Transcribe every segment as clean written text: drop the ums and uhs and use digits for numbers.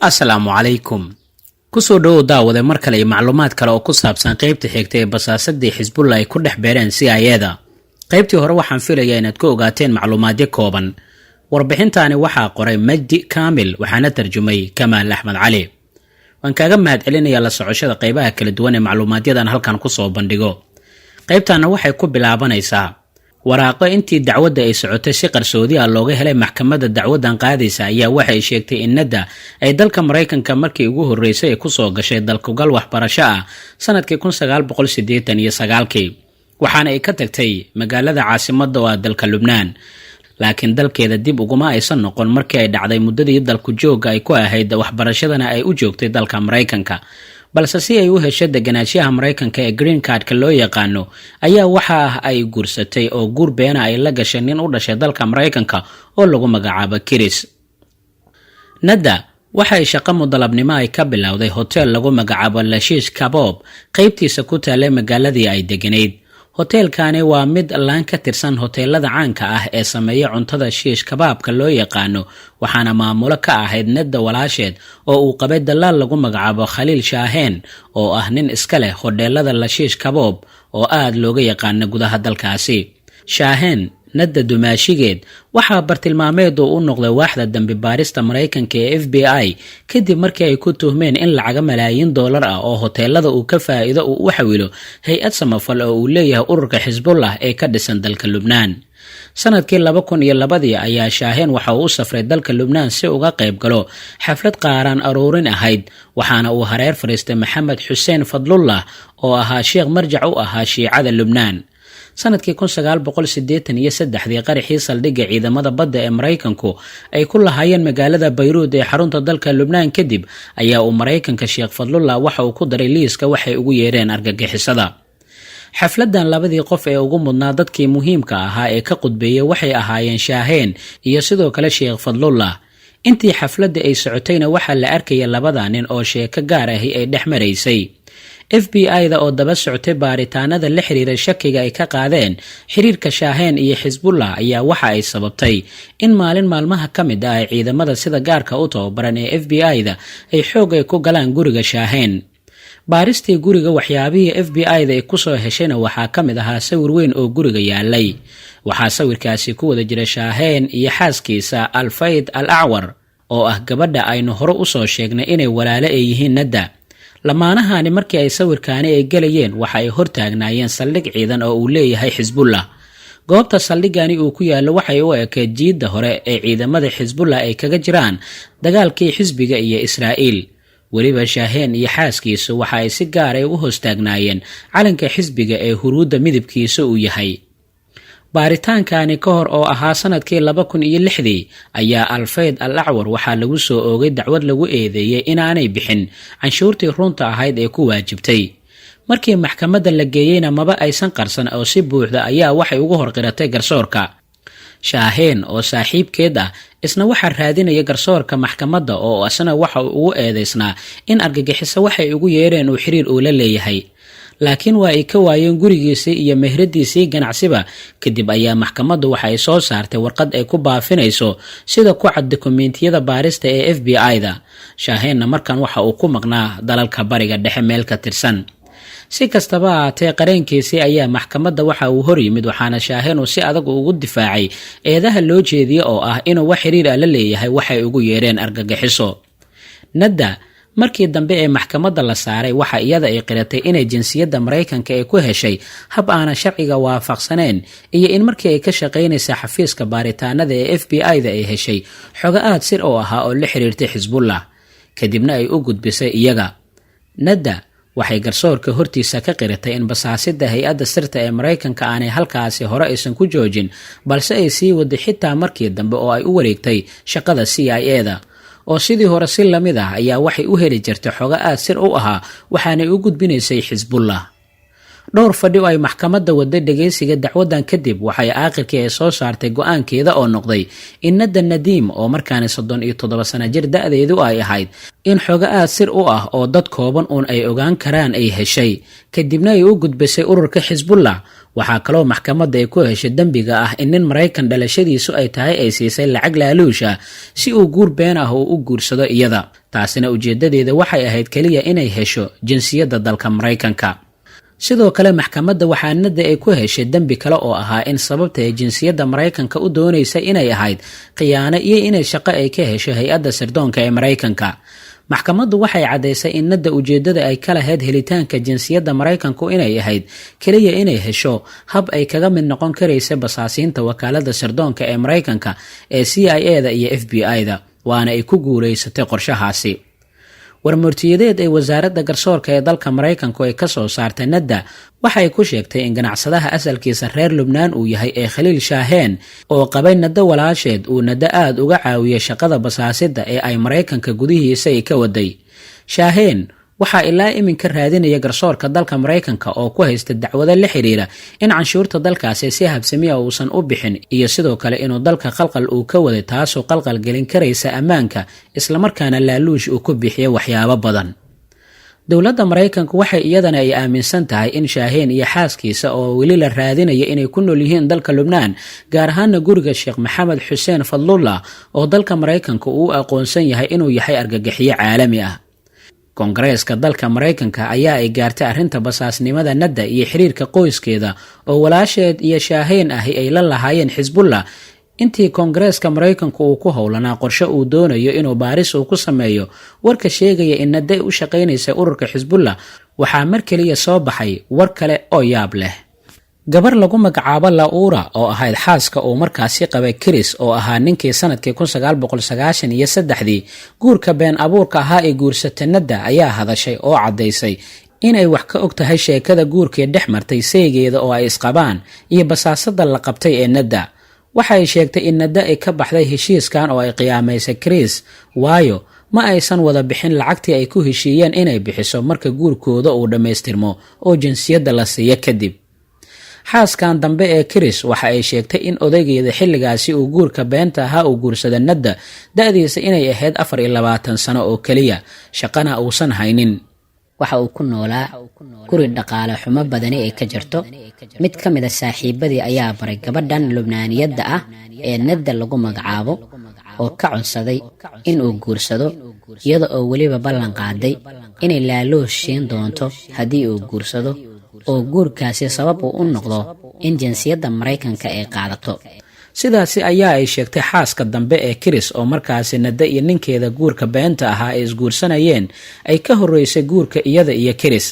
asalaamu calaykum kusoo dhowow daawade mar kale iyo macluumaad kale oo ku saabsan qaybta xigta ee basaasadii xisbullah ay ku dhex beereen CIA-da. qaybtii hore waxaan filayaa inaad ku ogaateen macluumaadyo kooban. warbixintaani waxaa qoray Majdi Kaamil waxaana tarjumay Kamaal Axmed Cali. waan kaaga mahadcelinayaa la socoshada qaybaha kala duwan ee macluumaadyadan halkan kusoo bandhigo. qaybtaana waxay ku bilaabanaysaa waraaqo intii dacwadda ay socotay si qarsoodi ah looga helay maxkamadda dacwaddan qaadaysa ayaa waxay sheegtay in Nadda ay dalka Mareykanka markii ugu horreysay ay kusoo gashay dalkugal waxbarasho ah sanadkii 1989 waxaana ay ka tagtay magaalada caasimadda oo ah dalka Lubnaan, laakiin dalkeeda dib uguma aysan noqon markii ay dhacday muddadii dalku joogga ay ku ahayd waxbarashadana ay u joogtay dalka Mareykanka. balse si ay u hesho deganaanshaha Mareykanka ee green cardka loo yaqaano ayaa waxa ay guursatay oo guur beena ay la gashay nin u dhashay dalka Mareykanka oo lagu magacaabo Chris. Nadda waxay shaqo mudalabnimo ay ka bilowday hotel lagu magacaabo Lashish Kabob qaybtiisa ku taallay magaaladii ay deganayd. hoteelkani waa mid laan ka tirsan hoteelada caanka ah ee sameeya cuntada shiish kabaabka loo yaqaano, waxaana maamulo ka ahayd Nadda walaasheed oo uu qabay dalaal lagu magacaabo Khaliil Shaaheen oo ah nin iska leh hodheelada Lashish Kabob oo aad looga yaqaano gudaha dalkaasi. Shaaheen Nadda dumaashigeed waxaa bartilmaameed u noqday waaxda dambi baarista Mareykanka ee FBI kadib markii ay ku tuhmeen in lacaga malaayiin dollar ah oo hoteelada uu ka faa'iido uu u xawilo hay-ad samafal oo uu leeyahay ururka Xisbullah ee ka dhisan dalka Lubnaan. sanadkii 2002 ayaa Shaaheen waxa uu u safray dalka Lubnaan si uga qayb galo xaflad qaaraan aruurin ahayd, waxaana uu hareer fariistay Maxamed Xuseen Fadlullah oo ahaa sheekh marjac u ahaa shiicada Lubnaan. sanadkii 1983 qaraxii saldhigga ciidamada badda ee Mareykanku ay ku lahaayeen magaalada Beirut ee xarunta dalka Lubnaan kadib ayaa uu Mareykanka Sheekh Fadlullah waxa uu ku daray liiska waxay ugu yeereen argagixisada. xafladan labadii qof ee ugu mudnaa dadkii muhiimka ahaa ee ka qudbeeyay waxay ahaayeen Shaaheen iyo sidoo kale Sheekh Fadlullah. intii xafladda ay socotayna waxaa la arkayay labada nin oo sheeko gaar ah ay dhex maraysay. FBI-da oo daba socotay baaritaanada la xiriira shakiga ay ka qaadeen xiriirka Shaaheen iyo Xisbullah ayaa waxa ay sababtay in maalin maalmaha ka mid ah ay ciidamada sida gaarka u tababaran ee FBI-da ay xoog ay ku galaan guriga Shaaheen. baaristii guriga waxyaabihii FBI-da ay ku soo heshayna waxaa ka mid ahaa sawir weyn oo guriga yaalay. waxaa sawirkaasi ku wada jira Shaaheen iyo xaaskiisa Alfayd Al-Acwar oo ah gabadha aynu hore u soo sheegnay inay walaalo ay yihiin Nadda. lamaanahani markii ay sawirkaani ay galayeen waxa ay hortaagnaayeen saldhig ciidan oo uu leeyahay Xisbullah. goobta saldhigani uu ku yaalo waxay u ekeed jiidda hore ee ciidamada Xisbullah ay kaga jiraan dagaalkii xisbiga iyo Israa'iil. weliba Shaaheen iyo xaaskiisu waxa ay si gaar ah u hoostaagnaayeen calanka xisbiga ee huruudda midabkiisa uu yahay. baaritaankani ka hor oo ahaa sanadkii 2006 ayaa Alfayd Al-Acwar waxaa lagu soo oogay dacwad lagu eedeeyay inaanay bixin canshuurtii runta ahayd ee ku waajibtay. markii maxkamadda la geeyeyna maba aysan qarsan oo si buuxda ayaa waxay ugu horqiratay garsoorka. Shaaheen oo saaxiibkeed ah isna waxaa raadinaya garsoorka maxkamadda oo asna waxa uu ugu eedeysnaa in argagixiso waxay ugu yeereen uu xiriir uu la leeyahay, laakiin waa ay ka waayeen gurigiisii iyo meheradiisii ganacsiba. kadib ayaa maxkamaddu waxa ay soo saartay warqad ay ku baafinayso sida ku cad dokumentiyada baarista ee FBI-da. Shaaheenna markan waxa uu ku maqnaa dalalka bariga dhexe meel ka tirsan. si kastaba ahaatee qareenkiisii ayaa maxkamadda waxa uu hor yimid, waxaana Shaaheen uu si adag ugu difaacay eedaha loo jeediyay oo ah inuu wax xiriir ah la leeyahay waxay ugu yeereen argagixiso. Nadda markii dambe ee maxkamadda la saaray waxa iyada ay qiratay inay jinsiyadda Mareykanka ay ku heshay hab aan sharciga waafaqsaneyn iyo in markii ay ka shaqeynaysa xafiiska baaritaanada ee FBI-da ay heshay xogo aad sir oo ahaa oo la xiriirtay Xisbullah kadibna ay u gudbisay iyaga. Nadda waxay garsoorka hortiisa ka qiratay in basaasida hay-adda sirta ee Mareykanka aanay halkaasi hore aysan ku joojin, balse ay sii waday xitaa markii dambe oo ay u wareegtay shaqada CIA-da. oo sidii hore si lamid ah ayaa waxay u heli jirtay xogo aad sir u ahaa waxaanay u gudbinaysay Xisbullah. dhowr fadhi oo ay maxkamadda waday dhageysiga dacwadan kadib waxay aakhirkii ay soo saartay go'aankeeda oo noqday in Nadda Nadiim oo markaana 37 sano jir da'deedu ay ahayd in xogo aad sir u ah oo dad kooban uun ay ogaan karaan ay heshay kadibna ay u gudbisay ururka Xisbullah, waxaa kaloo maxkamadda ay ku heshay dembiga ah in nin Maraykan dhalashadiisu ay tahay ay siisay lacag laaluusha si uu guur been ah oo u guursado iyada, taasina ujeedadeeda waxay ahayd kaliya inay hesho jinsiyadda dalka Maraykanka. sidoo kale maxkamadda waxaa Nadda ay ku heshay dembi kale oo ahaa in sababta ay jinsiyadda Maraykanka u doonaysa inay ahayd khiyaano iyo inay shaqo ay ka hesho hay-adda sirdoonka ee Maraykanka. maxkamaddu waxay caddaysay in Nadda ujeeddada ay ka lahayd helitaanka jinsiyadda Maraykanku inay ahayd kaliya inay hesho hab ay kaga mid noqon karaysa basaasiinta wakaaladda sirdoonka ee Maraykanka ee CIA-da iyo FBI-da, waana ay ku guulaysatay qorshahaasi. warmurtiyadeed ay wasaaradda garsoorka ee dalka Maraykanku ay ka soo saartay Nadda waxay ku sheegtay in ganacsadaha asalkiisa reer Lubnaan uu yahay ee Khaliil Shaaheen oo qabay Nadda walaasheed uu Nadda aad uga caawiyay shaqada basaasidda ee ay Maraykanka gudihiisa ay ka waday. Shaaheen waxaa ilaa iminka raadinaya garsoorka dalka Maraykanka oo ku haysta dacwado la xiriira in canshuurta dalkaasi si habsami ah uusan u bixin iyo sidoo kale inuu dalka qalqal uu ka waday, taasoo qalqal gelin karaysa ammaanka isla markaana laaluush uu ku bixiyo waxyaabo badan. dowladda Maraykanku waxay iyadana ay aaminsan tahay in Shaaheen iyo xaaskiisa oo weli la raadinayo inay ku nool yihiin dalka Lubnaan, gaar ahaan guriga Sheekh Maxamed Xuseen Fadlullah oo dalka Maraykanku uu aqoonsan yahay inuu yahay argagixiye caalami ah. Koongareeska dalka Maraykanka ayaa ay gaartay arrinta basaasnimada Nadda iyo xiriirka qoyskeeda oo walaasheed iyo Shaaheen ahi ay la lahaayeen Xisbullah intii Koongareeska Maraykanku uu ku howlanaa qorshe uu doonayo inuu baaris uu ku sameeyo warka sheegaya in Nadda u shaqaynaysa ururka Xisbullah. waxaa mar kaliya soo baxay war kale oo yaab leh. gabar lagu magacaabo Laura oo ahayd xaaska uu markaasi qabay Chris oo ahaa ninkii sanadkii 1993 guurka been abuurka ahaa ee guursatay Nadda ayaa hadashay oo caddaysay inay wax ka og tahay sheekada guurkii dhex martay saygeeda oo ay isqabaan iyo basaasada la qabtay ee Nadda. waxay sheegtay in Nadda ay ka baxday heshiiskan oo ay qiyaamaysay Chris waayo ma aysan wada bixin lacagtii ay ku heshiiyeen inay bixiso marka guurkooda uu dhammaystirmo oo jinsiyadda la siiyo kadib. xaaskan dambe ee Chris waxa ay sheegtay in odaygeeda xilligaasi uu guurka beenta ahaa uu guursada Nadda da'diisa inay ahayd 24 sano oo kaliya, shaqana uusan haynin. waxa uu ku noolaa guri dhaqaale xumo badani ay ka jirto. mid ka mid ah saaxiibadii ayaa baray gabadhan Lubnaaniyadda ah ee Nadda lagu magacaabo oo ka codsaday in uu guursado, iyada oo weliba ballan qaaday inay laaluush siin doonto haddii uu guursado oo guurkaasi sabab uu u noqdo in jinsiyadda Maraykanka ay qaadato. sidaasi ayaa ay sheegtay xaaska dambe ee Chris oo markaasi Nadda iyo ninkeeda guurka beenta ahaa ay isguursanayeen ay ka horeysay guurka iyada iyo Chris.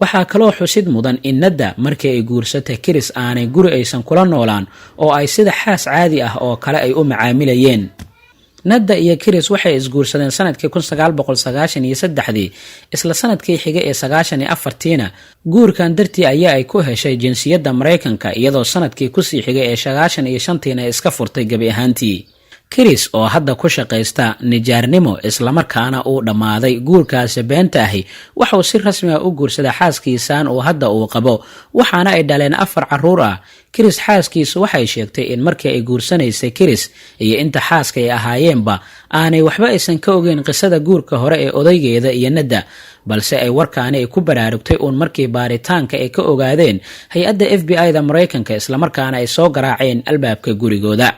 waxaa kaloo xusid mudan in Nadda markii ay guursatay Chris aanay guri aysan kula noolaan oo ay sida xaas caadi ah oo kale ay u macaamilayeen. Nadda iyo Chris waxay isguursadeen sanadkii 1993 isla sanadkii xiga ee 94 guurkan dartii ayaa ay ku heshay jinsiyadda Maraykanka iyadoo sanadkii ku sii xigay ee 95 ay iska furtay gabi ahaantii. Chris oo hadda ku shaqaysta nijaarnimo isla markaana uu dhamaaday guurkaasi beenta ahi waxa uu si rasmi ah u guursaday xaaskiisaan oo hadda uu qabo, waxaana ay dhaleen 4 carruur ah. Chris xaaskiisu waxay sheegtay in markii ay guursanaysay Chris iyo inta xaaska ay ahaayeenba aanay waxba aysan ka ogeyn qisada guurka hore ee odaygeeda iyo Nadda, balse ay warkaani ay ku baraarugtay uun markii baaritaanka ay ka ogaadeen hay-adda FBI-da Maraykanka isla markaana ay soo garaaceen albaabka gurigooda.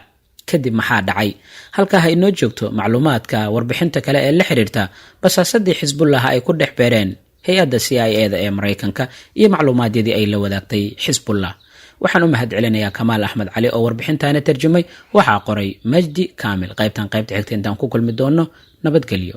kadib maxaa dhacay? halkaa ha inoo joogto macluumaadka warbixinta kale ee la xiriirta basaasadii Xisbullah ay ku dhex beereen hay-adda CIA-da ee Maraykanka iyo macluumaadyadii ay la wadaagtay Xisbullah. waxaan u mahad celinayaa Kamaal Axmed Cali oo warbixintaana tarjumay. waxaa qoray Majdi Kaamil. qaybta xigta intaan ku kulmi doono nabadgelyo.